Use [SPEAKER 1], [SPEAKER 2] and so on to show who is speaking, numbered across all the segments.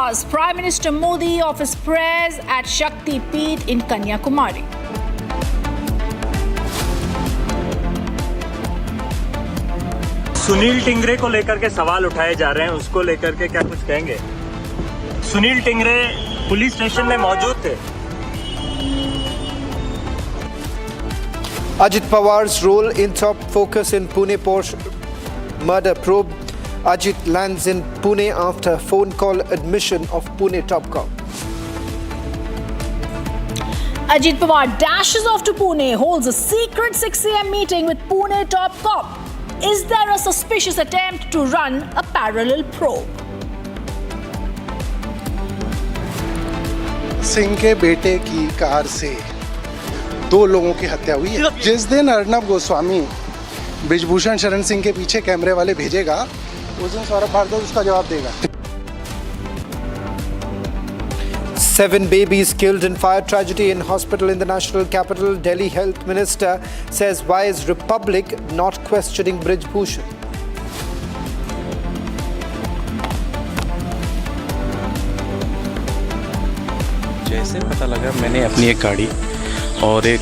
[SPEAKER 1] hours, Prime Minister Modi offers prayers at Shakti Peeth in Kanyakumari.
[SPEAKER 2] Sunil Tingre को लेकर के सवाल उठाए जा रहे हैं, उसको लेकर के क्या कुछ कहेंगे? सुनील टिंगरे पुलिस स्टेशन में मौजूद थे।
[SPEAKER 3] Ajit Pawar's role in top focus in Pune Porsche murder probe. Ajit lands in Pune after phone call admission of Pune top cop.
[SPEAKER 1] Ajit Pawar dashes off to Pune, holds a secret 6 a.m. meeting with Pune top cop. Is there a suspicious attempt to run a parallel probe?
[SPEAKER 4] Singh के बेटे की car से 2 लोगों की हत्या हुई है। जिस दिन अर्नब गोस्वामी ब्रिजभूषण शरण सिंह के पीछे कैमरे वाले भेजेगा, उस दिन सौरभ भारद्वाज उसका जवाब देगा।
[SPEAKER 3] 7 babies killed in fire tragedy in hospital in the national capital. Delhi Health Minister says why is Republic not questioning Brijbhushan?
[SPEAKER 5] जैसे पता लगा, मैंने अपनी एक गाड़ी और एक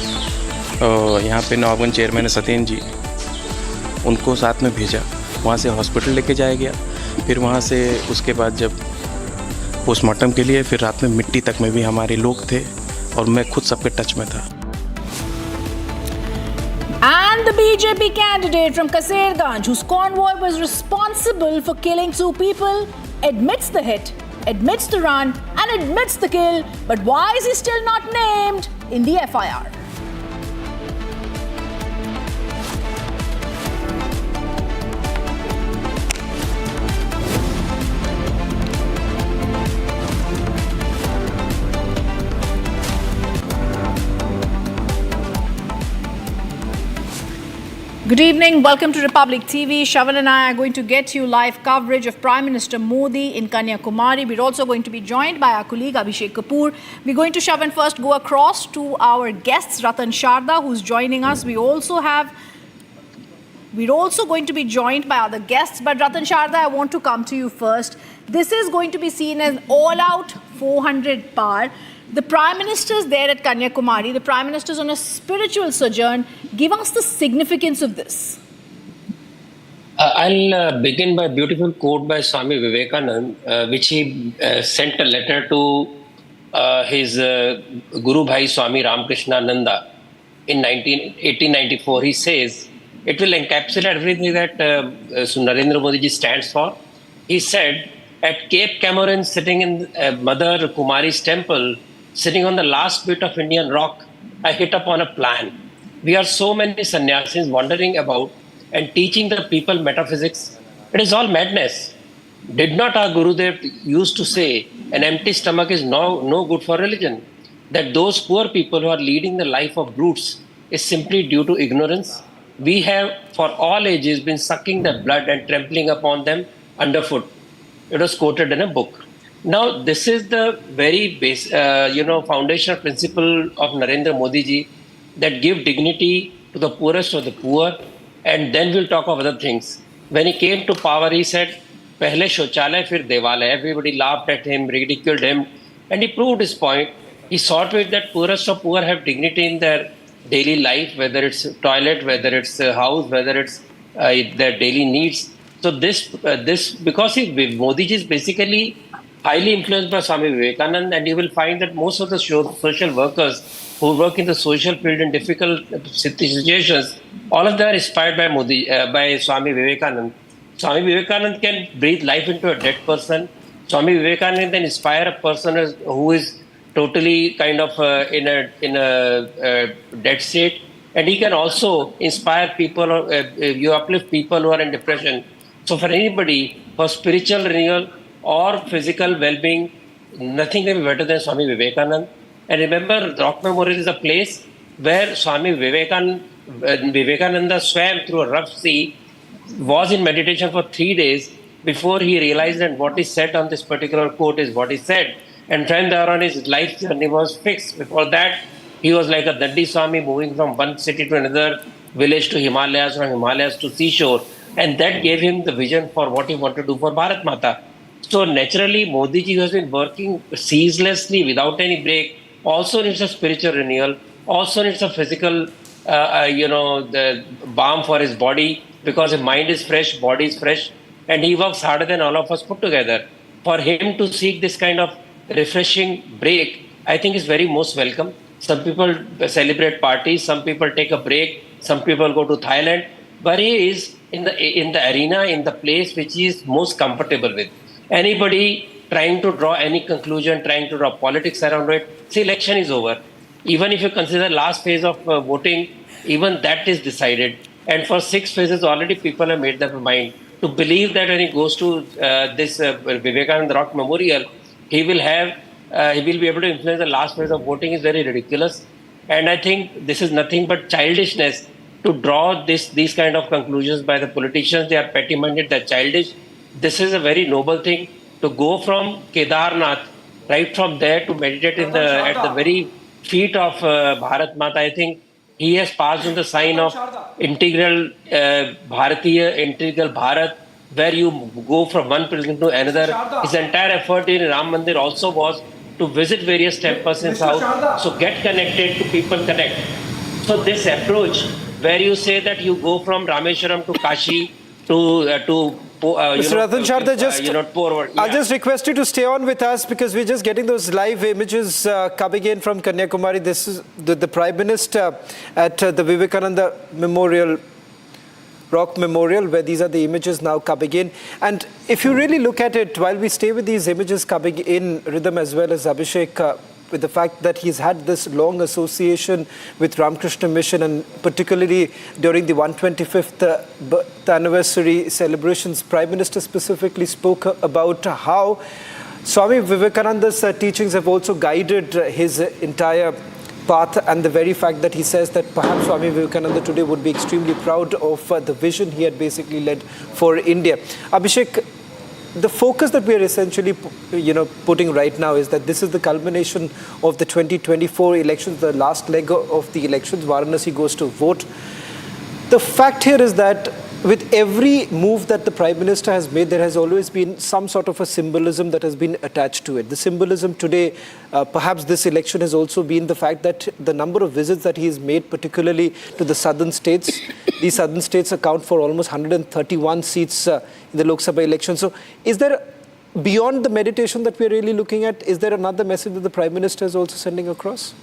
[SPEAKER 5] यहाँ पे नवाबगंज चेयरमैन सत्येंद्र जी, उनको साथ में भेजा, वहाँ से हॉस्पिटल लेके जाया गया। फिर वहाँ से उसके बाद जब पोस्टमार्टम के लिए, फिर रात में मिट्टी तक में भी हमारे लोग थे और मैं खुद सबके टच में था।
[SPEAKER 1] And the BJP candidate from Kasirganj, whose convoy was responsible for killing 2 people, admits the hit, admits the run, and admits the kill. But why is he still not named in the FIR? Good evening, welcome to Republic TV. Shravan and I are going to get you live coverage of Prime Minister Modi in Kanyakumari. We're also going to be joined by our colleague Abhishek Kapoor. We're going to, Shravan, first go across to our guests, Ratan Sharda, who's joining us. We're also going to be joined by other guests. But Ratan Sharda, I want to come to you first. This is going to be seen as all-out 400 par. The Prime Minister is there at Kanyakumari. The Prime Minister is on a spiritual sojourn. Give us the significance of this.
[SPEAKER 6] I'll begin by a beautiful quote by Swami Vivekananda, which he sent a letter to his Guru Bhai Swami Ramakrishnananda in 1894. He says, it will encapsulate everything that Narendra Modi ji stands for. He said, at Cape Camorin, sitting in Mother Kumari's temple, sitting on the last bit of Indian rock, I hit upon a plan. We are so many sannyasis wandering about and teaching the people metaphysics. It is all madness. Did not our Gurudev used to say, an empty stomach is no good for religion? That those poor people who are leading the life of brutes is simply due to ignorance? We have, for all ages, been sucking their blood and trampling upon them underfoot. It was quoted in a book. Now, this is the very base, foundational principle of Narendra Modi ji, that give dignity to the poorest of the poor, and then we'll talk of other things. When he came to power, he said, "Pehle shochalay, fir devalay." Everybody laughed at him, ridiculed him, and he proved his point. He saw to it that poorest of poor have dignity in their daily life, whether it's toilet, whether it's a house, whether it's their daily needs. So this because Modi ji is basically highly influenced by Swami Vivekananda, and you will find that most of the social workers who work in the social field in difficult situations, all of them are inspired by by Swami Vivekananda. Swami Vivekananda can breathe life into a dead person. Swami Vivekananda can inspire a person who is totally kind of in a dead state, and he can also inspire people. You uplift people who are in depression. So for anybody, for spiritual renewal or physical well-being, nothing can be better than Swami Vivekananda. And remember, Rock Memorial is a place where Swami Vivekananda swam through a rough sea, was in meditation for 3 days before he realized that what is said on this particular quote is what he said. And from there on, his life journey was fixed. Before that, he was like a Dandi Swami moving from one city to another, village to Himalayas, from Himalayas to seashore. And that gave him the vision for what he wanted to do for Bharat Mata. So naturally, Modi ji, who has been working ceaselessly without any break, also needs a spiritual renewal, also needs a physical, the balm for his body, because his mind is fresh, body is fresh, and he works harder than all of us put together. For him to seek this kind of refreshing break, I think is very most welcome. Some people celebrate parties, some people take a break, some people go to Thailand, but he is in the arena, in the place which he is most comfortable with. Anybody trying to draw any conclusion, trying to draw politics around it, the election is over. Even if you consider last phase of voting, even that is decided. And for 6 phases, already people have made their mind to believe that when he goes to this Vivekananda Rock Memorial, he will be able to influence the last phase of voting is very ridiculous. And I think this is nothing but childishness to draw these kind of conclusions by the politicians. They are petty-minded, they're childish. This is a very noble thing to go from Kedarnath, right from there to meditate at the very feet of Bharat Mata. I think he has passed on the sign of integral Bharatiya, integral Bharat, where you go from one pilgrim to another. His entire effort in Ram Mandir also was to visit various temples in South. So get connected to people connect. So this approach, where you say that you go from Rameshwaram to Kashi to
[SPEAKER 3] Mr. Ratan Sharda, I'll just request you to stay on with us because we're just getting those live images coming in from Kanyakumari. This is the Prime Minister at the Vivekananda Memorial, Rock Memorial, where these are the images now coming in. And if you really look at it, while we stay with these images coming in, Rhythm as well as Abhishek, with the fact that he's had this long association with Ramakrishna Mission, and particularly during the 125th anniversary celebrations, Prime Minister specifically spoke about how Swami Vivekananda's teachings have also guided his entire path, and the very fact that he says that perhaps Swami Vivekananda today would be extremely proud of the vision he had basically led for India. Abhishek, the focus that we are essentially, putting right now is that this is the culmination of the 2024 elections, the last leg of the elections. Varanasi goes to vote. The fact here is that with every move that the Prime Minister has made, there has always been some sort of a symbolism that has been attached to it. The symbolism today, perhaps this election, has also been the fact that the number of visits that he has made, particularly to the southern states, these southern states account for almost 131 seats in the Lok Sabha election. So is there, beyond the meditation that we are really looking at, is there another message that the Prime Minister is also sending across?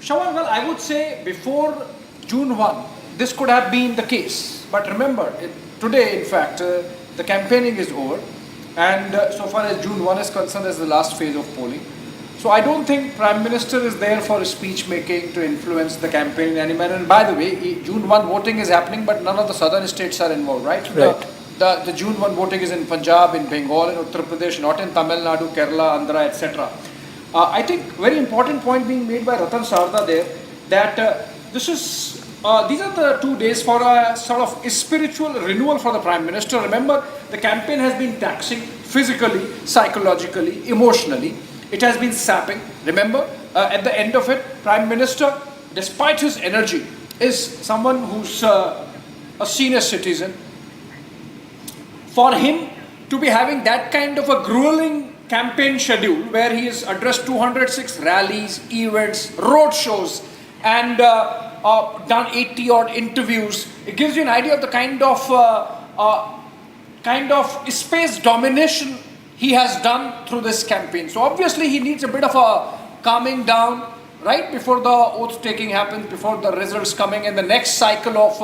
[SPEAKER 7] Shravan, well, I would say before June 1, this could have been the case. But remember, today, in fact, the campaigning is over. And so far as June 1 is concerned, is the last phase of polling. So I don't think Prime Minister is there for speech making to influence the campaign in any manner. And by the way, June 1 voting is happening, but none of the southern states are involved, right?
[SPEAKER 3] Right.
[SPEAKER 7] The June 1 voting is in Punjab, in Bengal, in Uttar Pradesh, not in Tamil Nadu, Kerala, Andhra, etc. I think very important point being made by Ratan Sharda there, that these are the 2 days for a sort of spiritual renewal for the Prime Minister. Remember, the campaign has been taxing physically, psychologically, emotionally. It has been sapping. Remember, at the end of it, Prime Minister, despite his energy, is someone who's a senior citizen. For him to be having that kind of a grueling campaign schedule where he has addressed 206 rallies, events, road shows, and done 80 odd interviews, it gives you an idea of the kind of space domination he has done through this campaign. So obviously he needs a bit of a calming down right before the oath taking happens, before the results coming, and the next cycle of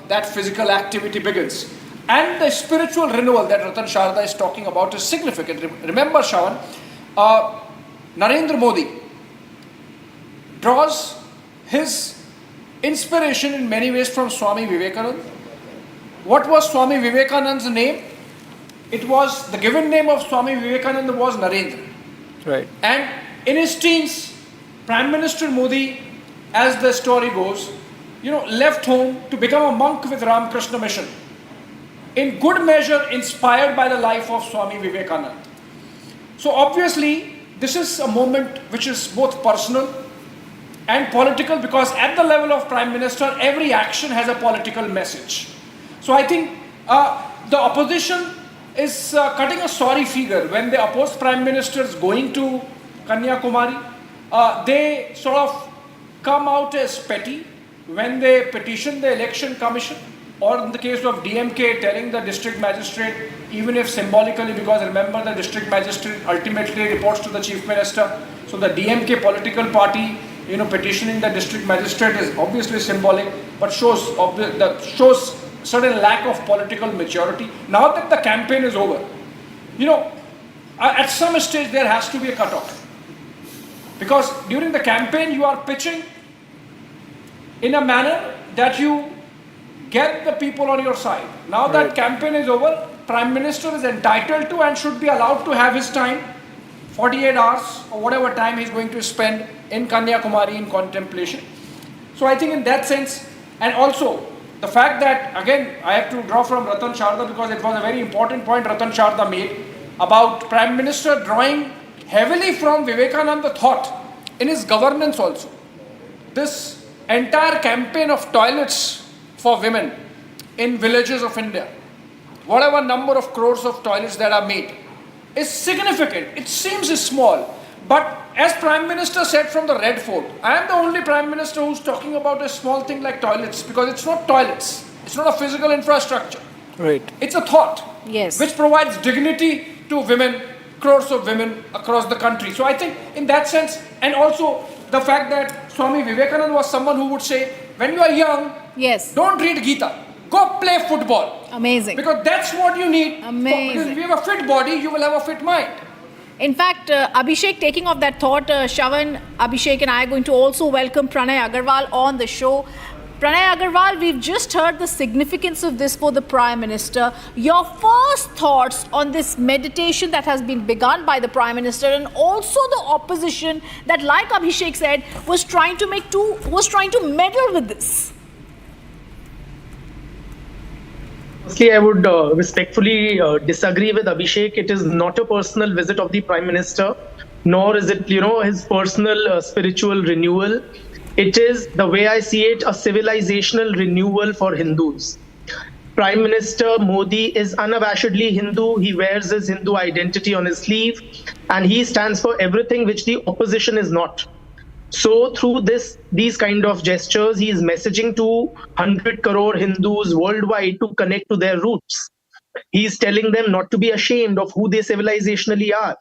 [SPEAKER 7] that physical activity begins. And the spiritual renewal that Ratan Sharda is talking about is significant. Remember, Shravan, Narendra Modi draws his inspiration in many ways from Swami Vivekananda. What was Swami Vivekananda's name? It was, the given name of Swami Vivekananda was Narendra.
[SPEAKER 3] Right.
[SPEAKER 7] And in his teens, Prime Minister Modi, as the story goes, left home to become a monk with Ramakrishna Mission. In good measure inspired by the life of Swami Vivekananda. So obviously, this is a moment which is both personal and political, because at the level of Prime Minister, every action has a political message. So I think the opposition is cutting a sorry figure. When the opposed Prime Ministers going to Kanyakumari, they sort of come out as petty when they petition the election commission, or in the case of DMK telling the district magistrate, even if symbolically, because remember the district magistrate ultimately reports to the chief minister, so the DMK political party, petitioning the district magistrate is obviously symbolic, but shows certain lack of political maturity. Now that the campaign is over, at some stage there has to be a cutoff, because during the campaign you are pitching in a manner that you get the people on your side. Now that campaign is over, Prime Minister is entitled to and should be allowed to have his time, 48 hours or whatever time he's going to spend in Kanyakumari in contemplation. So I think in that sense, and also the fact that, again, I have to draw from Ratan Sharda, because it was a very important point Ratan Sharda made about Prime Minister drawing heavily from Vivekananda thought in his governance also. This entire campaign of toilets for women in villages of India, whatever number of crores of toilets that are made, is significant. It seems small, but as Prime Minister said from the Red Fort, I am the only Prime Minister who's talking about a small thing like toilets, because it's not toilets, it's not a physical infrastructure.
[SPEAKER 3] Right.
[SPEAKER 7] It's a thought,
[SPEAKER 1] Yes.
[SPEAKER 7] which provides dignity to women, crores of women across the country. So I think in that sense, and also the fact that Swami Vivekananda was someone who would say, when you are young,
[SPEAKER 1] Yes.
[SPEAKER 7] don't read Gita, go play football.
[SPEAKER 1] Amazing.
[SPEAKER 7] Because that's what you need.
[SPEAKER 1] Amazing.
[SPEAKER 7] Because if you have a fit body, you will have a fit mind.
[SPEAKER 1] In fact, Abhishek, taking off that thought, Shavan, Abhishek and I are going to also welcome Pranay Agarwal on the show. Pranay Agarwal, we've just heard the significance of this for the Prime Minister. Your first thoughts on this meditation that has been begun by the Prime Minister, and also the opposition that, like Abhishek said, was trying to meddle with this.
[SPEAKER 8] Firstly, I would respectfully disagree with Abhishek. It is not a personal visit of the Prime Minister, nor is it, his personal spiritual renewal. It is, the way I see it, a civilizational renewal for Hindus. Prime Minister Modi is unabashedly Hindu. He wears his Hindu identity on his sleeve, and he stands for everything which the opposition is not. So through these kind of gestures, he is messaging to 100 crore Hindus worldwide to connect to their roots. He is telling them not to be ashamed of who they civilizationally are,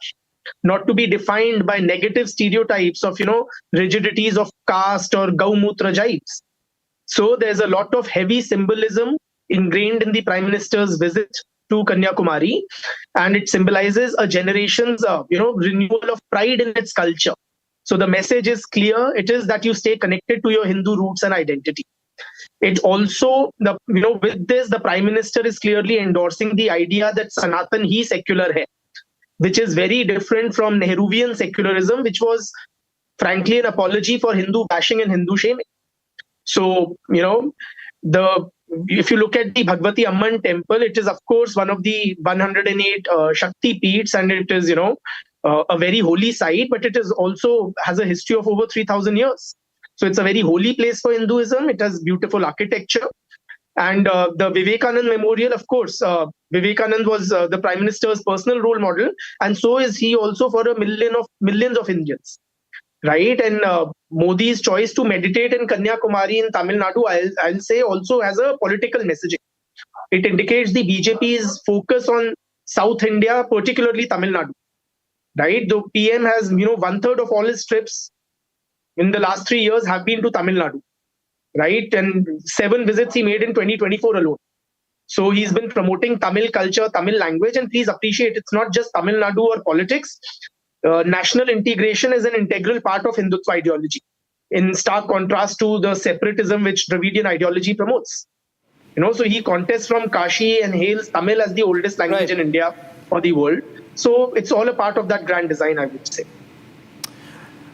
[SPEAKER 8] not to be defined by negative stereotypes of, rigidities of caste or Gaumutra jibes. So there's a lot of heavy symbolism ingrained in the Prime Minister's visit to Kanyakumari, and it symbolizes a generation's, renewal of pride in its culture. So the message is clear. It is that you stay connected to your Hindu roots and identity. It also, with this, the Prime Minister is clearly endorsing the idea that Sanatan hi secular hai, which is very different from Nehruvian secularism, which was frankly an apology for Hindu bashing and Hindu shaming. So, if you look at the Bhagwati Amman temple, it is of course one of the 108 Shakti Peeths, and it is, a very holy site, but it is also has a history of over 3,000 years. So it's a very holy place for Hinduism. It has beautiful architecture. And the Vivekanand Memorial, of course, Vivekanand was the Prime Minister's personal role model, and so is he also for millions of Indians, right? And Modi's choice to meditate in Kanyakumari in Tamil Nadu, I'll say, also has a political messaging. It indicates the BJP's focus on South India, particularly Tamil Nadu, right? The PM has, 1/3 of all his trips in the last 3 years have been to Tamil Nadu, right? And 7 visits he made in 2024 alone. So he's been promoting Tamil culture, Tamil language, and please appreciate it's not just Tamil Nadu or politics. National integration is an integral part of Hindutva ideology, in stark contrast to the separatism which Dravidian ideology promotes. So he contests from Kashi and hails Tamil as the oldest language in India or the world. So it's all a part of that grand design, I would say.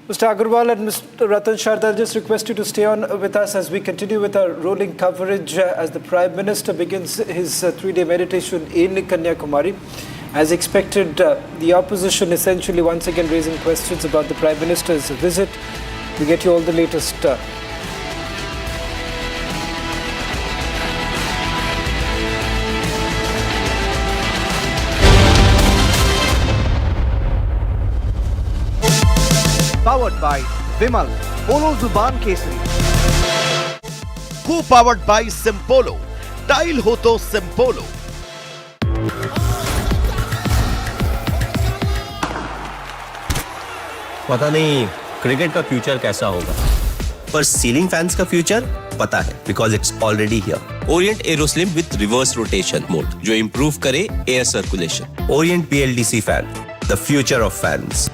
[SPEAKER 3] Mr. Agarwal and Mr. Ratan Sharda, I'll just request you to stay on with us as we continue with our rolling coverage as the Prime Minister begins his 3-day meditation in Kanyakumari. As expected, the opposition essentially once again raising questions about the Prime Minister's visit. We get you all the latest.
[SPEAKER 9] Powered by Vimal, Polo Zuban Kesari.
[SPEAKER 10] Co-powered by Simpolo. Tile ho to Simpolo.
[SPEAKER 11] पता नहीं cricket का future कैसा होगा, पर ceiling fans का future पता है, because it's already here. Orient Aeroslim with reverse rotation mode जो इंप्रूव करे air circulation. Orient BLDC fan, the future of fans.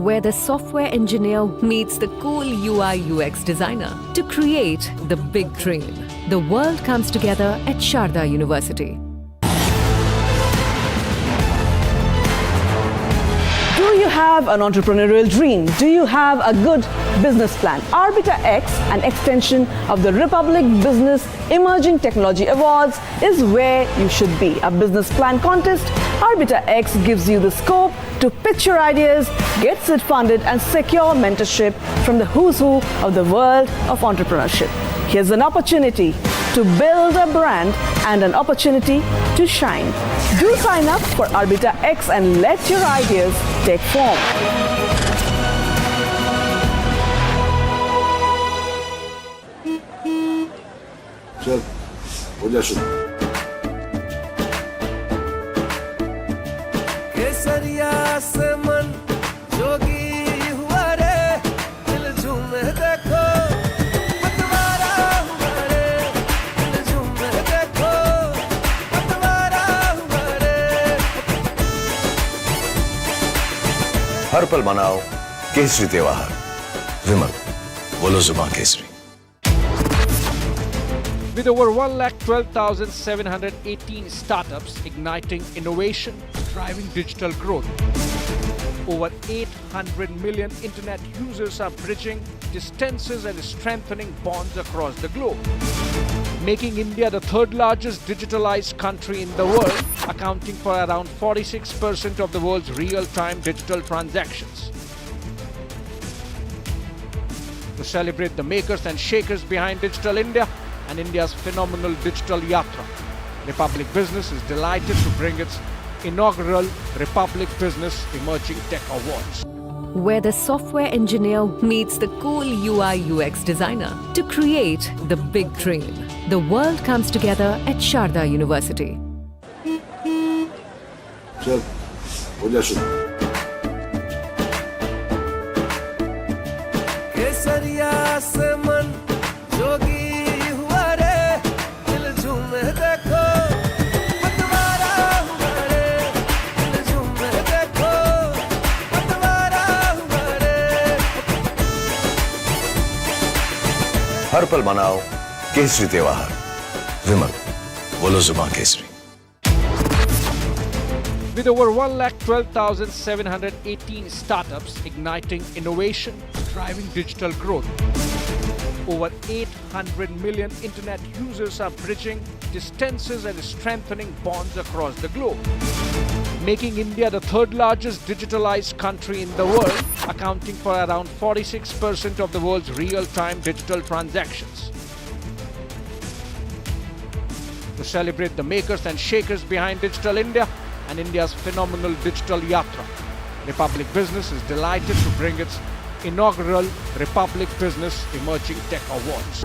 [SPEAKER 12] Where the software engineer meets the cool UI UX designer to create the big dream. The world comes together at Sharda University.
[SPEAKER 13] Do you have an entrepreneurial dream? Do you have a good business plan? Arbiter X, an extension of the Republic Business Emerging Technology Awards, is where you should be. A business plan contest, Arbiter X gives you the scope to pitch your ideas, gets it funded and secure mentorship from the who's who of the world of entrepreneurship. Here's an opportunity to build a brand and an opportunity to shine. Do sign up for Arbiter X and let your ideas take form.
[SPEAKER 14] चल, हो जा शुरू.
[SPEAKER 15] केसरिया से मन जोगी हुआ रे, दिल झूमे देखो. पतवारा हुआ रे, दिल झूमे देखो. पतवारा हुआ रे.
[SPEAKER 14] हर पल मनाओ केसरी त्योहार. विमल, बोलो जुबान Kesari.
[SPEAKER 7] With over 1,12,718 startups igniting innovation, driving digital growth. Over 800 million internet users are bridging distances and strengthening bonds across the globe, making India the third largest digitalized country in the world, accounting for around 46% of the world's real-time digital transactions. To celebrate the makers and shakers behind Digital India and India's phenomenal digital yatra, Republic Business is delighted to bring its inaugural Republic Business Emerging Tech Awards.
[SPEAKER 12] Where the software engineer meets the cool UI UX designer to create the big dream. The world comes together at Sharda University.
[SPEAKER 14] चल, हो जा शुरू.
[SPEAKER 15] केसरिया से मन जोगी हुआ रे, दिल झूमे देखो. पतवारा हुआ रे, दिल झूमे देखो. पतवारा हुआ रे.
[SPEAKER 14] हर पल मनाओ केसरी त्योहार. विमल, बोलो जुबान Kesari.
[SPEAKER 7] With over 1,12,718 startups igniting innovation, driving digital growth. Over 800 million internet users are bridging distances and strengthening bonds across the globe, making India the third largest digitalized country in the world, accounting for around 46% of the world's real-time digital transactions. To celebrate the makers and shakers behind Digital India and India's phenomenal digital yatra, Republic Business is delighted to bring its inaugural Republic Business Emerging Tech Awards.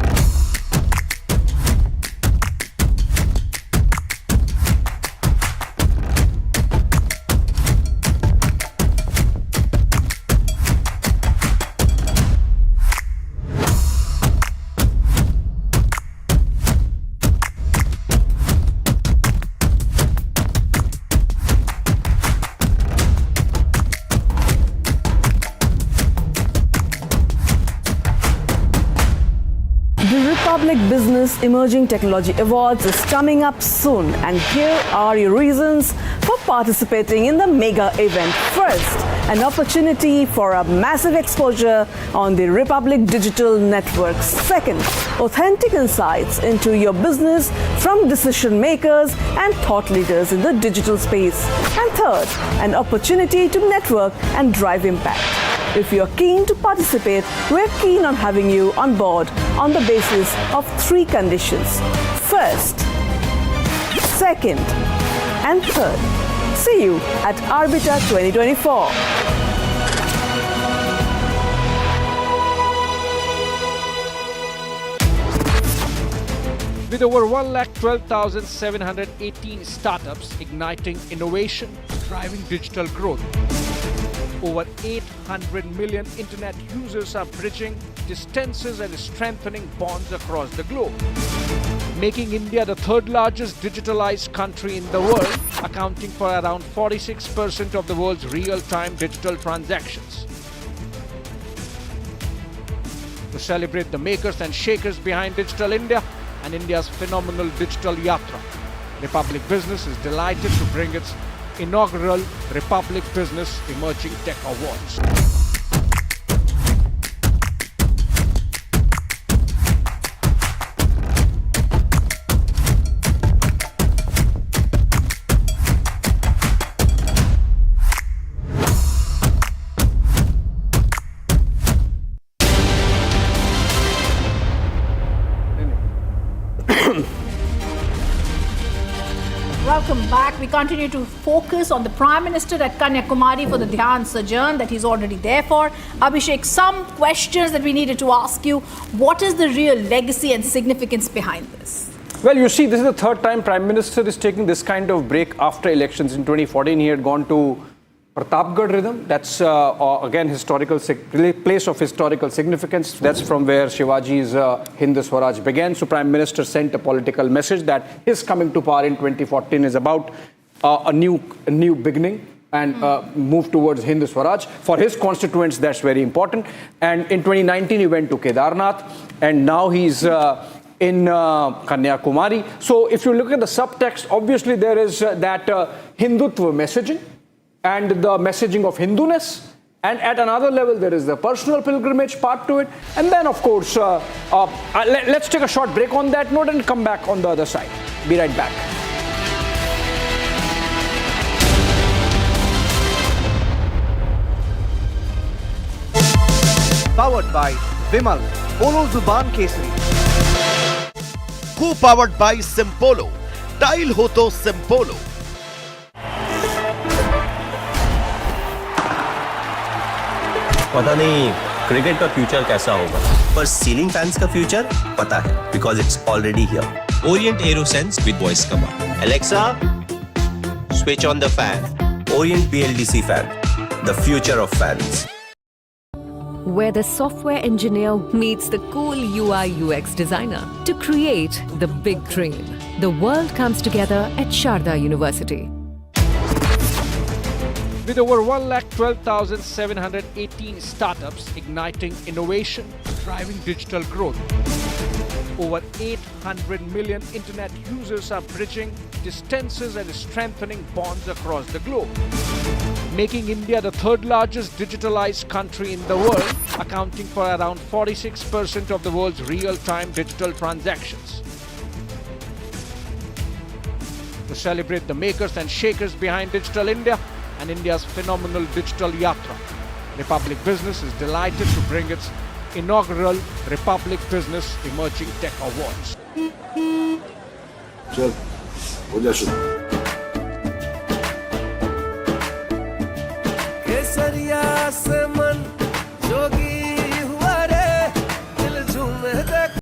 [SPEAKER 13] Republic Business Emerging Technology Awards is coming up soon, and here are your reasons for participating in the mega event. First, an opportunity for a massive exposure on the Republic Digital Network. Second, authentic insights into your business from decision makers and thought leaders in the digital space. And third, an opportunity to network and drive impact. If you're keen to participate, we're keen on having you on board on the basis of 3 conditions. First, second, and third. See you at Arbiter 2024.
[SPEAKER 7] With over 1,12,718 startups igniting innovation, driving digital growth. Over 800 million internet users are bridging distances and strengthening bonds across the globe, making India the third largest digitalized country in the world, accounting for around 46% of the world's real-time digital transactions. To celebrate the makers and shakers behind Digital India and India's phenomenal digital yatra, Republic Business is delighted to bring its inaugural Republic Business Emerging Tech Awards.
[SPEAKER 1] Welcome back. We continue to focus on the Prime Minister at Kanyakumari for the Dhyan sojourn that he's already there for. Abhishek, some questions that we needed to ask you. What is the real legacy and significance behind this?
[SPEAKER 16] Well, you see, this is the third time Prime Minister is taking this kind of break after elections. In 2014, he had gone to Pratapgarh Rhythm. That's again place of historical significance. That's from where Shivaji's Hindu Swaraj began. So Prime Minister sent a political message that his coming to power in 2014 is about a new beginning and move towards Hindu Swaraj. For his constituents, that's very important. And in 2019, he went to Kedarnath, and now he's in Kanyakumari. So if you look at the subtext, obviously there is that Hindutva messaging and the messaging of Hinduness. And at another level, there is the personal pilgrimage part to it. And then, of course, let's take a short break on that note and come back on the other side. Be right back.
[SPEAKER 9] Powered by Vimal, Polo Zuban Kesari.
[SPEAKER 10] Co-powered by Simpolo. Tile ho to Simpolo.
[SPEAKER 11] पता नहीं cricket का future कैसा होगा, पर ceiling fans का future पता है, because it's already here. Orient Aerosense with voice command. Alexa, switch on the fan. Orient BLDC fan, the future of fans.
[SPEAKER 12] Where the software engineer meets the cool UI/UX designer to create the big dream. The world comes together at Sharda University.
[SPEAKER 7] With over 1,12,718 startups igniting innovation, driving digital growth. Over 800 million internet users are bridging distances and strengthening bonds across the globe, making India the third largest digitalized country in the world, accounting for around 46% of the world's real-time digital transactions. To celebrate the makers and shakers behind Digital India and India's phenomenal digital yatra, Republic Business is delighted to bring its inaugural Republic Business Emerging Tech Awards.
[SPEAKER 14] चल, हो जा शुरू.